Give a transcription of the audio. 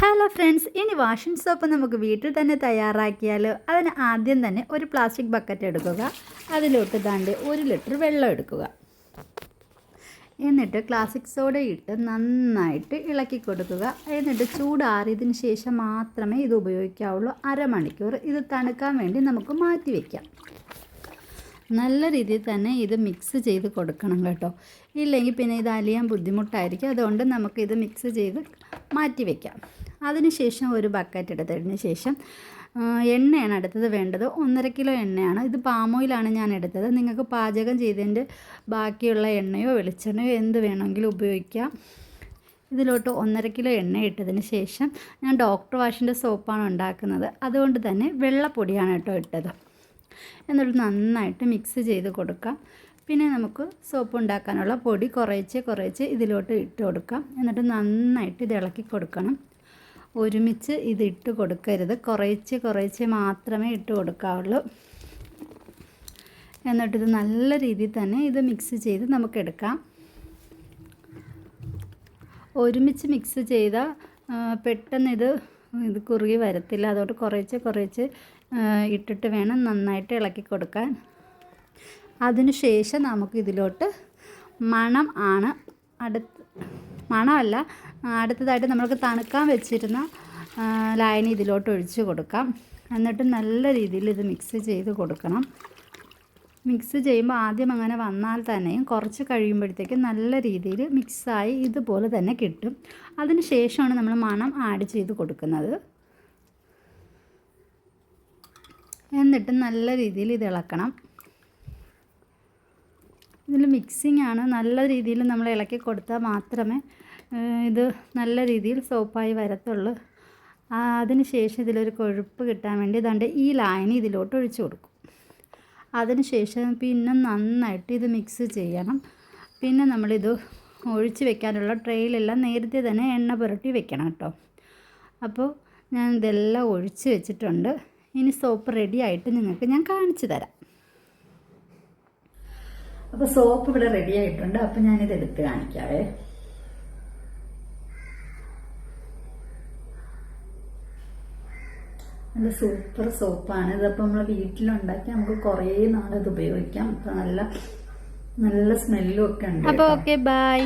Hello friends, ഇനി washing soap നമുക്ക് വീട്ടിൽ തന്നെ തയ്യാറാക്കിയാലോ? അതിന് ആദ്യം തന്നെ ഒരു പ്ലാസ്റ്റിക് ബക്കറ്റ് എടുക്കുക. അതിലോട്ട് ദാണ്ട് 1 ലിറ്റർ വെള്ളം എടുക്കുക. എന്നിട്ട് ക്ലാസിക് സോഡ ഇട്ട് നന്നായിട്ട് ഇളക്കി കൊടുക്കുക. എന്നിട്ട് ചൂടാറിയതിന് ശേഷം മാത്രമേ ഇത് ഉപയോഗിക്കാവുള്ളൂ. അരമണിക്കൂർ ഇത് തണുക്കാൻ വേണ്ടി നമുക്ക് മാറ്റി വയ്ക്കാം. നല്ല രീതിയിൽ തന്നെ ഇത് മിക്സ് ചെയ്ത് കൊടുക്കണം കേട്ടോ. ഇല്ലെങ്കിൽ പിന്നെ ഇത് അലിയാൻ ബുദ്ധിമുട്ടായിരിക്കും. അതുകൊണ്ട് നമുക്കിത് മിക്സ് ചെയ്ത് മാറ്റി വയ്ക്കാം. അതിനുശേഷം ഒരു ബക്കറ്റ് എടുത്തതിന് ശേഷം എണ്ണയാണ് അടുത്തത് വേണ്ടത്. 1.5 കിലോ എണ്ണയാണ്. ഇത് പാമോയിലാണ് ഞാൻ എടുത്തത്. നിങ്ങൾക്ക് പാചകം ചെയ്തതിൻ്റെ ബാക്കിയുള്ള എണ്ണയോ വെളിച്ചെണ്ണയോ എന്ത് വേണമെങ്കിലും ഉപയോഗിക്കാം. ഇതിലോട്ട് 1.5 കിലോ എണ്ണ ഇട്ടതിന് ശേഷം ഞാൻ ഡോക്ടർ വാഷിൻ്റെ സോപ്പാണ് ഉണ്ടാക്കുന്നത്. അതുകൊണ്ട് തന്നെ വെള്ളപ്പൊടിയാണ് കേട്ടോ ഇട്ടത്. എന്നിട്ട് നന്നായിട്ട് മിക്സ് ചെയ്ത് കൊടുക്കാം. പിന്നെ നമുക്ക് സോപ്പ് ഉണ്ടാക്കാനുള്ള പൊടി കുറേശ്ശെ ഇതിലോട്ട് ഇട്ട് കൊടുക്കാം. എന്നിട്ട് നന്നായിട്ട് ഇത് ഇളക്കി കൊടുക്കണം. ഒരുമിച്ച് ഇത് ഇട്ട് കൊടുക്കരുത്, കുറേശ്ശെ മാത്രമേ ഇട്ട് കൊടുക്കാവുള്ളൂ. എന്നിട്ടിത് നല്ല രീതിയിൽ തന്നെ ഇത് മിക്സ് ചെയ്ത് നമുക്കെടുക്കാം. ഒരുമിച്ച് മിക്സ് ചെയ്താൽ പെട്ടെന്ന് ഇത് കുറുകി വരത്തില്ല. അതുകൊണ്ട് കുറേശ്ശെ ഇട്ടിട്ട് വേണം നന്നായിട്ട് ഇളക്കി കൊടുക്കാൻ. അതിനുശേഷം നമുക്ക് ഇതിലോട്ട് അടുത്തതായിട്ട് നമുക്ക് തണുക്കാൻ വെച്ചിരുന്ന ലായനി ഇതിലോട്ട് ഒഴിച്ച് കൊടുക്കാം. എന്നിട്ട് നല്ല രീതിയിൽ ഇത് മിക്സ് ചെയ്ത് കൊടുക്കണം. മിക്സ് ചെയ്യുമ്പോൾ ആദ്യം അങ്ങനെ വന്നാൽ തന്നെയും കുറച്ച് കഴിയുമ്പോഴത്തേക്കും നല്ല രീതിയിൽ മിക്സായി ഇതുപോലെ തന്നെ കിട്ടും. അതിന് ശേഷമാണ് നമ്മൾ മണം ആഡ് ചെയ്ത് കൊടുക്കുന്നത്. എന്നിട്ട് നല്ല രീതിയിൽ ഇത് ഇളക്കണം. ഇതിൽ മിക്സിംഗ് ആണ്. നല്ല രീതിയിൽ നമ്മൾ ഇളക്കി കൊടുത്താൽ മാത്രമേ ഇത് നല്ല രീതിയിൽ സോപ്പായി വരത്തുള്ളൂ. അതിന് ശേഷം ഇതിലൊരു കൊഴുപ്പ് കിട്ടാൻ വേണ്ടി ദാണ്ട് ഈ ലായനി ഇതിലോട്ട് ഒഴിച്ചു കൊടുക്കും. അതിന് ശേഷം പിന്നെ നന്നായിട്ട് ഇത് മിക്സ് ചെയ്യണം. പിന്നെ നമ്മളിത് ഒഴിച്ച് വെക്കാനുള്ള ട്രെയിലെല്ലാം നേരത്തെ തന്നെ എണ്ണ പുരട്ടി വെക്കണം കേട്ടോ. അപ്പോൾ ഞാൻ ഇതെല്ലാം ഒഴിച്ച് വെച്ചിട്ടുണ്ട്. ഇനി സോപ്പ് റെഡി ആയിട്ട് നിങ്ങൾക്ക് ഞാൻ കാണിച്ചു തരാം. അപ്പോൾ സോപ്പ് ഇവിടെ റെഡി ആയിട്ടുണ്ട്. അപ്പോൾ ഞാനിത് എടുത്ത് കാണിക്കാവേ. നല്ല സൂപ്പർ സോപ്പാണ്. ഇതപ്പോൾ നമ്മൾ വീട്ടിലുണ്ടാക്കി നമുക്ക് കുറേ നാളത് ഉപയോഗിക്കാം. അപ്പോൾ നല്ല സ്മെല്ലും ഒക്കെ ഉണ്ട്. അപ്പോൾ ഓക്കെ, ബൈ.